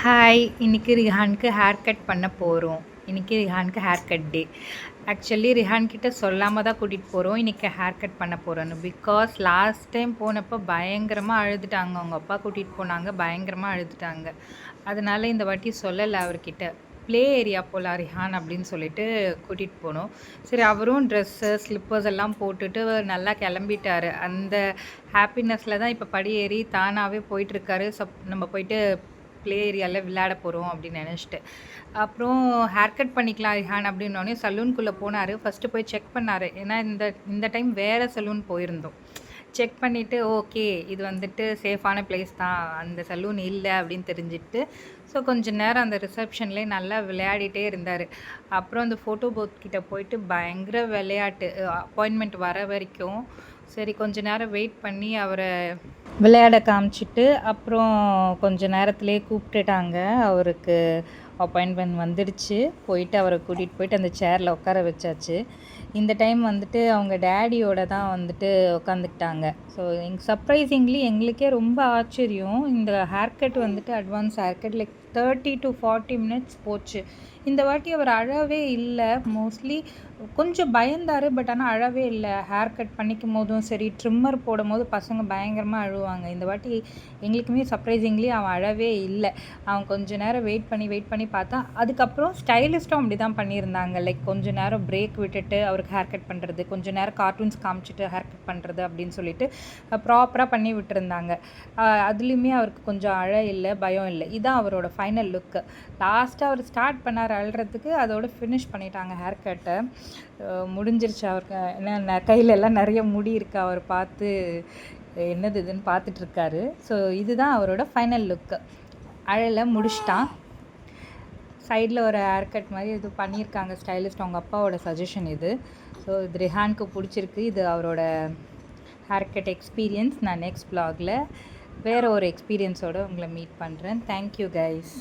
Hi! இன்னைக்கு ரிஹானுக்கு hair cut பண்ண போறோம். இன்னைக்கு ரிஹானுக்கு ஹேர் கட் டே. ஆக்சுவலி ரிஹான் கிட்ட சொல்லாம தான் கூட்டிட்டு போறோம். இன்னைக்கு ஹேர் கட் பண்ண போறோன்னு. பிகாஸ் லாஸ்ட் டைம் போனப்போ பயங்கரமா அழுதுட்டாங்க. அவங்க அப்பா கூட்டிட்டு போனாங்க. பயங்கரமா அழுதுட்டாங்க. அதனால இந்த வாட்டி சொல்லல அவர்கிட்ட. ப்ளே ஏரியா போலாம் ரிஹான் அப்படின்னு சொல்லிட்டு கூட்டிட்டு போனோம். சரி அவரும் ட்ரெஸ்ஸு, ஸ்லிப்பர்ஸ் எல்லாம் போட்டுட்டு நல்லா கிளம்பிட்டாரு. அந்த ஹாப்பினஸ்ல தான் இப்போ படி ஏறி தானாவே போயிட்டுருக்காரு. நம்ம போயிட்டு ப்ளே ஏரியாவில் விளையாட போகிறோம் அப்படின்னு நினச்சிட்டு அப்புறம் ஹேர் கட் பண்ணிக்கலாம் ரிஹான் அப்படின்னோடனே சலூனுக்குள்ளே போனார். ஃபஸ்ட்டு போய் செக் பண்ணார். ஏன்னா இந்த டைம் வேறு சலூன் போயிருந்தோம். செக் பண்ணிவிட்டு ஓகே இது வந்துட்டு சேஃபான பிளேஸ் தான், அந்த சலூன் இல்லை அப்படின்னு தெரிஞ்சுட்டு ஸோ கொஞ்சம் நேரம் அந்த ரிசப்ஷன்லேயே நல்லா விளையாடிட்டே இருந்தார். அப்புறம் அந்த ஃபோட்டோ பூத் கிட்ட போயிட்டு பயங்கர விளையாட்டு அப்பாயின்மெண்ட் வர வரைக்கும். சரி கொஞ்ச நேரம் வெயிட் பண்ணி அவரை விளையாட காமிச்சிட்டு அப்புறம் கொஞ்ச நேரத்துலேயே கூப்பிட்டுட்டாங்க. அவருக்கு அப்பாயின்ட்மெண்ட் வந்துடுச்சு. போயிட்டு அவரை கூட்டிகிட்டு போயிட்டு அந்த சேரில் உட்கார வச்சாச்சு. இந்த டைம் வந்துட்டு அவங்க டேடியோட தான் வந்துட்டு உட்காந்துக்கிட்டாங்க. ஸோ சர்ப்ரைசிங்லி எங்களுக்கே ரொம்ப ஆச்சரியம். இந்த ஹேர் கட் வந்துட்டு advance hair cut like 30 to 40 minutes போச்சு. இந்த வாட்டி அவர் அழவே இல்லை. மோஸ்ட்லி கொஞ்சம் பயந்தார். பட் ஆனால் அழவே இல்லை. ஹேர் கட் பண்ணிக்கும் போதும் சரி, ட்ரிம்மர் போடும்போது பசங்க பயங்கரமாக அழுவாங்க. இந்த வாட்டி எங்களுக்குமே சர்ப்ரைசிங்லி அவன் அழவே இல்லை. அவன் கொஞ்சம் நேரம் வெயிட் பண்ணி பார்த்தா அதுக்கப்புறம் ஸ்டைலிஸ்ட்டும் அப்படி தான் பண்ணியிருந்தாங்க. லைக் கொஞ்சம் நேரம் பிரேக் விட்டுட்டு அவருக்கு ஹேர் கட் பண்ணுறது, கொஞ்சம் நேரம் கார்ட்டூன்ஸ் காமிச்சிட்டு ஹேர் கட் பண்ணுறது அப்படின்னு சொல்லிட்டு ப்ராப்பராக பண்ணி விட்டுருந்தாங்க. அதுலேயுமே அவருக்கு கொஞ்சம் அழ இல்லை, பயம் இல்லை. இதுதான் அவரோட ஃபைனல் லுக்கு. லாஸ்ட்டாக அவர் ஸ்டார்ட் பண்ணார் அழுறதுக்கு, அதோட ஃபினிஷ் பண்ணிட்டாங்க ஹேர் கட்டை. முடிஞ்சிருச்சு அவருக்கு. ஏன்னா கையிலெல்லாம் நிறைய முடி இருக்கு. அவர் பார்த்து என்னது இதுன்னு பார்த்துட்ருக்காரு. ஸோ இதுதான் அவரோட ஃபைனல் லுக்கு. அழலை முடிச்சிட்டான். சைடில் ஒரு ஹேர் கட் மாதிரி இது பண்ணியிருக்காங்க ஸ்டைலிஸ்ட். அவங்க அப்பாவோட சஜஷன் இது. ஸோ இது ரிஹானுக்கு பிடிச்சிருக்கு. இது அவரோட ஹேர் கட் எக்ஸ்பீரியன்ஸ். நான் நெக்ஸ்ட் வ்ளாகில் வேறு ஒரு எக்ஸ்பீரியன்ஸோடு உங்களை மீட் பண்ணுறேன். Thank you guys.